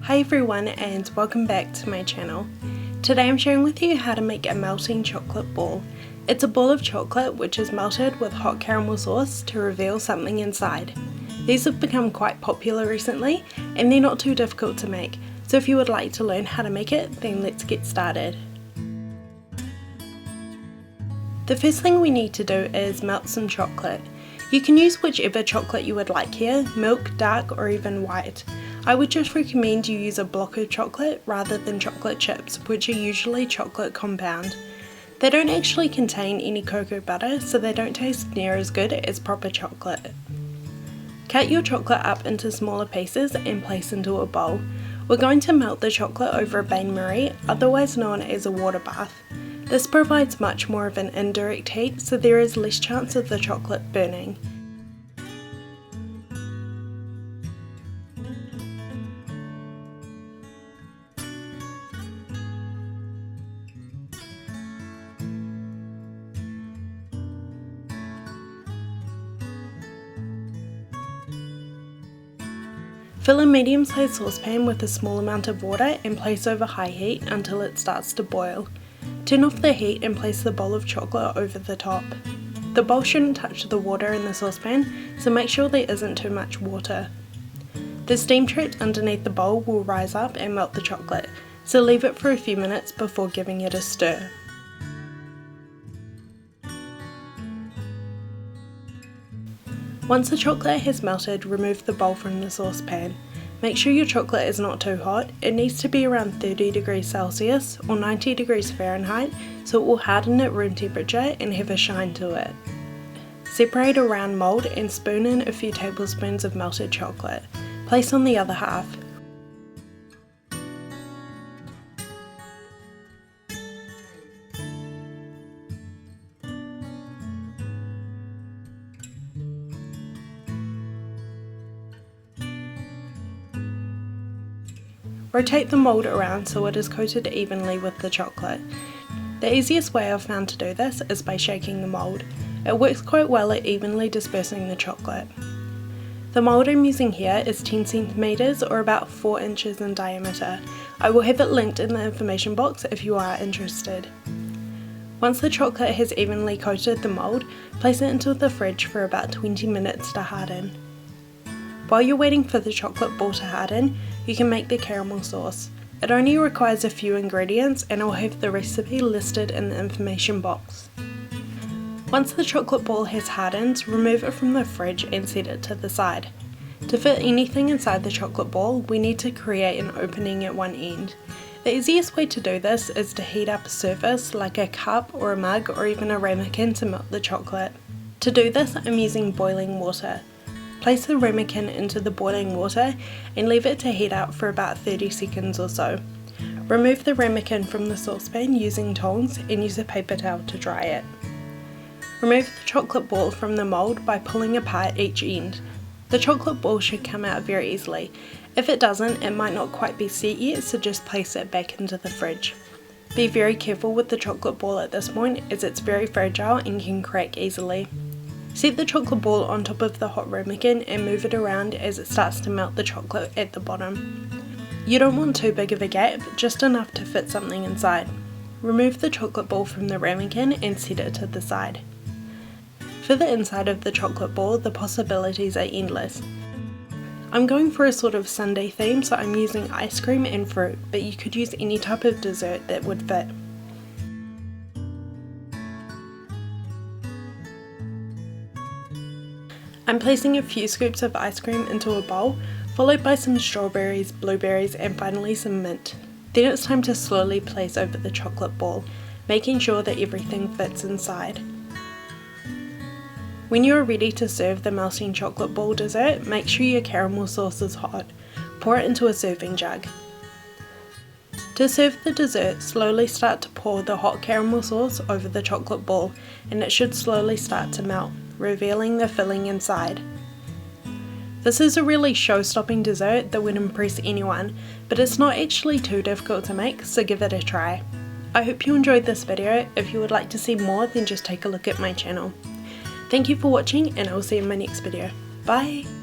Hi everyone and welcome back to my channel. Today I'm sharing with you how to make a melting chocolate ball. It's a ball of chocolate which is melted with hot caramel sauce to reveal something inside. These have become quite popular recently and they're not too difficult to make, so if you would like to learn how to make it, then let's get started. The first thing we need to do is melt some chocolate. You can use whichever chocolate you would like here, milk, dark or even white. I would just recommend you use a block of chocolate rather than chocolate chips, which are usually chocolate compound. They don't actually contain any cocoa butter, so they don't taste near as good as proper chocolate. Cut your chocolate up into smaller pieces and place into a bowl. We're going to melt the chocolate over a bain-marie, otherwise known as a water bath. This provides much more of an indirect heat, so there is less chance of the chocolate burning. Fill a medium-sized saucepan with a small amount of water and place over high heat until it starts to boil. Turn off the heat and place the bowl of chocolate over the top. The bowl shouldn't touch the water in the saucepan, so make sure there isn't too much water. The steam trapped underneath the bowl will rise up and melt the chocolate, so leave it for a few minutes before giving it a stir. Once the chocolate has melted, remove the bowl from the saucepan. Make sure your chocolate is not too hot. It needs to be around 30 degrees Celsius or 90 degrees Fahrenheit so it will harden at room temperature and have a shine to it. Separate a round mould and spoon in a few tablespoons of melted chocolate. Place on the other half. Rotate the mould around so it is coated evenly with the chocolate. The easiest way I've found to do this is by shaking the mould. It works quite well at evenly dispersing the chocolate. The mould I'm using here is 10 centimeters or about 4 inches in diameter. I will have it linked in the information box if you are interested. Once the chocolate has evenly coated the mould, place it into the fridge for about 20 minutes to harden. While you're waiting for the chocolate ball to harden, you can make the caramel sauce. It only requires a few ingredients and I'll have the recipe listed in the information box. Once the chocolate ball has hardened, remove it from the fridge and set it to the side. To fit anything inside the chocolate ball, we need to create an opening at one end. The easiest way to do this is to heat up a surface like a cup or a mug or even a ramekin to melt the chocolate. To do this, I'm using boiling water. Place the ramekin into the boiling water and leave it to heat up for about 30 seconds or so. Remove the ramekin from the saucepan using tongs and use a paper towel to dry it. Remove the chocolate ball from the mould by pulling apart each end. The chocolate ball should come out very easily. If it doesn't, it might not quite be set yet, so just place it back into the fridge. Be very careful with the chocolate ball at this point as it's very fragile and can crack easily. Set the chocolate ball on top of the hot ramekin and move it around as it starts to melt the chocolate at the bottom. You don't want too big of a gap, just enough to fit something inside. Remove the chocolate ball from the ramekin and set it to the side. For the inside of the chocolate ball, the possibilities are endless. I'm going for a sort of sundae theme, so I'm using ice cream and fruit, but you could use any type of dessert that would fit. I'm placing a few scoops of ice cream into a bowl, followed by some strawberries, blueberries and finally some mint. Then it's time to slowly place over the chocolate ball, making sure that everything fits inside. When you are ready to serve the melting chocolate ball dessert, make sure your caramel sauce is hot. Pour it into a serving jug. To serve the dessert, slowly start to pour the hot caramel sauce over the chocolate ball and it should slowly start to melt, revealing the filling inside. This is a really show-stopping dessert that would impress anyone, but it's not actually too difficult to make, so give it a try. I hope you enjoyed this video. If you would like to see more, then just take a look at my channel. Thank you for watching and I will see you in my next video. Bye!